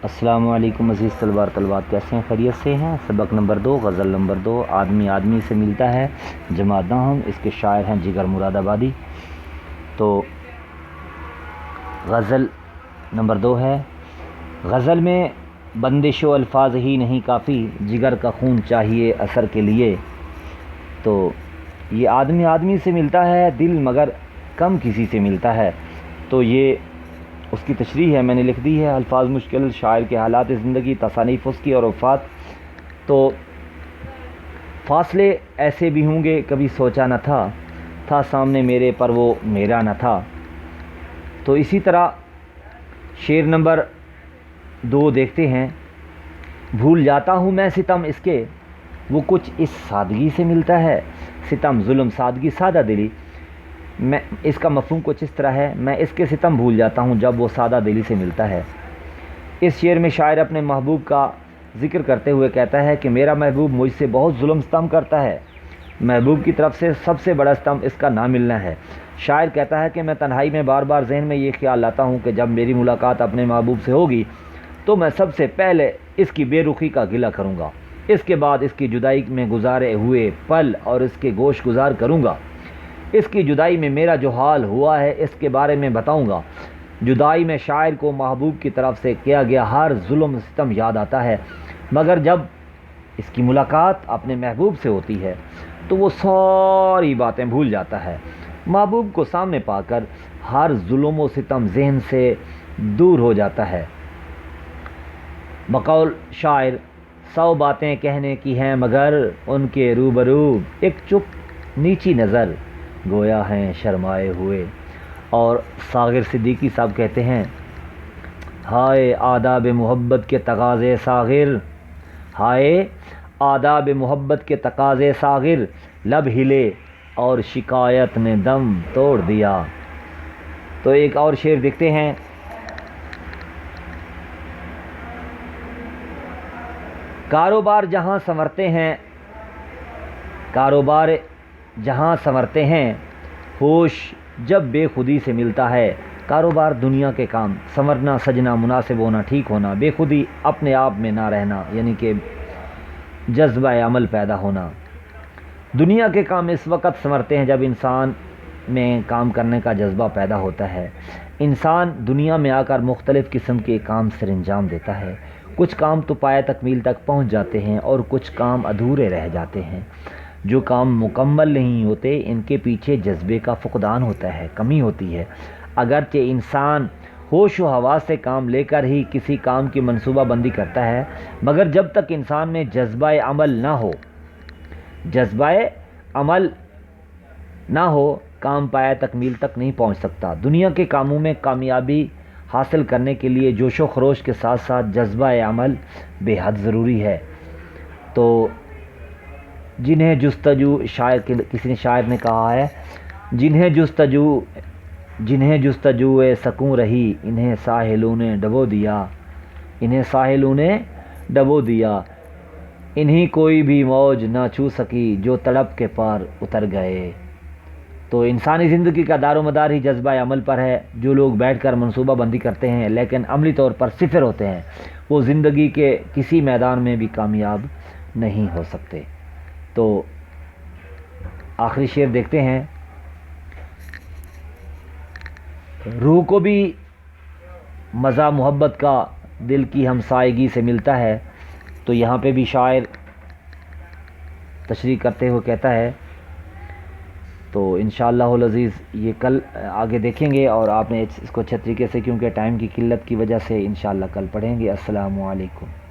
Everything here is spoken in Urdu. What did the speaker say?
السلام علیکم عزیز طلباء طلبات، کیسے ہیں؟ خیریت سے ہیں؟ سبق نمبر 2، غزل نمبر 2، آدمی آدمی سے ملتا ہے جماعت نہ ہم، اس کے شاعر ہیں جگر مراد آبادی۔ تو غزل نمبر 2 ہے۔ غزل میں بندش و الفاظ ہی نہیں کافی، جگر کا خون چاہیے اثر کے لیے۔ تو یہ آدمی آدمی سے ملتا ہے دل، مگر کم کسی سے ملتا ہے۔ تو یہ اس کی تشریح ہے، میں نے لکھ دی ہے۔ الفاظ مشکل، شاعر کے حالات زندگی، تصانیف اس کی اور وفات۔ تو فاصلے ایسے بھی ہوں گے کبھی سوچا نہ تھا سامنے میرے پر وہ میرا نہ تھا۔ تو اسی طرح شعر نمبر 2 دیکھتے ہیں۔ بھول جاتا ہوں میں ستم اس کے، وہ کچھ اس سادگی سے ملتا ہے۔ ستم، ظلم، سادگی، سادہ دلی، میں اس کا مفہوم کچھ اس طرح ہے، میں اس کے ستم بھول جاتا ہوں جب وہ سادہ دلی سے ملتا ہے۔ اس شعر میں شاعر اپنے محبوب کا ذکر کرتے ہوئے کہتا ہے کہ میرا محبوب مجھ سے بہت ظلم ستم کرتا ہے۔ محبوب کی طرف سے سب سے بڑا ستم اس کا نہ ملنا ہے۔ شاعر کہتا ہے کہ میں تنہائی میں بار بار ذہن میں یہ خیال لاتا ہوں کہ جب میری ملاقات اپنے محبوب سے ہوگی تو میں سب سے پہلے اس کی بے رخی کا گلہ کروں گا، اس کے بعد اس کی جدائی میں گزارے ہوئے پل اور اس کے گوش گزار کروں گا۔ اس کی جدائی میں میرا جو حال ہوا ہے اس کے بارے میں بتاؤں گا۔ جدائی میں شاعر کو محبوب کی طرف سے کیا گیا ہر ظلم ستم یاد آتا ہے، مگر جب اس کی ملاقات اپنے محبوب سے ہوتی ہے تو وہ ساری باتیں بھول جاتا ہے۔ محبوب کو سامنے پا کر ہر ظلم و ستم ذہن سے دور ہو جاتا ہے۔ بقول شاعر 100 باتیں کہنے کی ہیں مگر ان کے روبرو ایک چپ نیچی نظر، گویا ہیں شرمائے ہوئے۔ اور ساغر صدیقی صاحب کہتے ہیں، ہائے آداب محبت کے تقاضے ساغر، ہائے آداب محبت کے تقاضے ساغر، لب ہلے اور شکایت نے دم توڑ دیا۔ تو ایک اور شعر دیکھتے ہیں۔ کاروبار جہاں سنورتے ہیں، کاروبار جہاں سنورتے ہیں، ہوش جب بے خودی سے ملتا ہے۔ کاروبار دنیا کے کام، سنورنا، سجنا، مناسب ہونا، ٹھیک ہونا، بے خودی اپنے آپ میں نہ رہنا، یعنی کہ جذبہ عمل پیدا ہونا۔ دنیا کے کام اس وقت سنورتے ہیں جب انسان میں کام کرنے کا جذبہ پیدا ہوتا ہے۔ انسان دنیا میں آ کر مختلف قسم کے کام سر انجام دیتا ہے۔ کچھ کام تو پایہ تکمیل تک پہنچ جاتے ہیں اور کچھ کام ادھورے رہ جاتے ہیں۔ جو کام مکمل نہیں ہوتے ان کے پیچھے جذبے کا فقدان ہوتا ہے، کمی ہوتی ہے۔ اگرچہ انسان ہوش و حواس سے کام لے کر ہی کسی کام کی منصوبہ بندی کرتا ہے، مگر جب تک انسان میں جذبہ عمل نہ ہو، جذبہ عمل نہ ہو، کام پایہ تکمیل تک نہیں پہنچ سکتا۔ دنیا کے کاموں میں کامیابی حاصل کرنے کے لیے جوش و خروش کے ساتھ ساتھ جذبہ عمل بے حد ضروری ہے۔ تو جنہیں جستجو، کسی شاعر نے کہا ہے، جنہیں جستجو سکوں رہی، انہیں ساحلوں نے ڈبو دیا، انہیں ساحلوں نے ڈبو دیا، انہیں کوئی بھی موج نہ چھو سکی، جو تڑپ کے پار اتر گئے۔ تو انسانی زندگی کا دار و مدار ہی جذبہ عمل پر ہے۔ جو لوگ بیٹھ کر منصوبہ بندی کرتے ہیں لیکن عملی طور پر صفر ہوتے ہیں، وہ زندگی کے کسی میدان میں بھی کامیاب نہیں ہو سکتے۔ تو آخری شعر دیکھتے ہیں۔ روح کو بھی مزہ محبت کا دل کی ہمسائیگی سے ملتا ہے۔ تو یہاں پہ بھی شاعر تشریح کرتے ہوئے کہتا ہے، تو انشاءاللہ العزیز یہ کل آگے دیکھیں گے، اور آپ نے اس کو اچھے طریقے سے، کیونکہ ٹائم کی قلت کی وجہ سے انشاءاللہ کل پڑھیں گے۔ السلام علیکم۔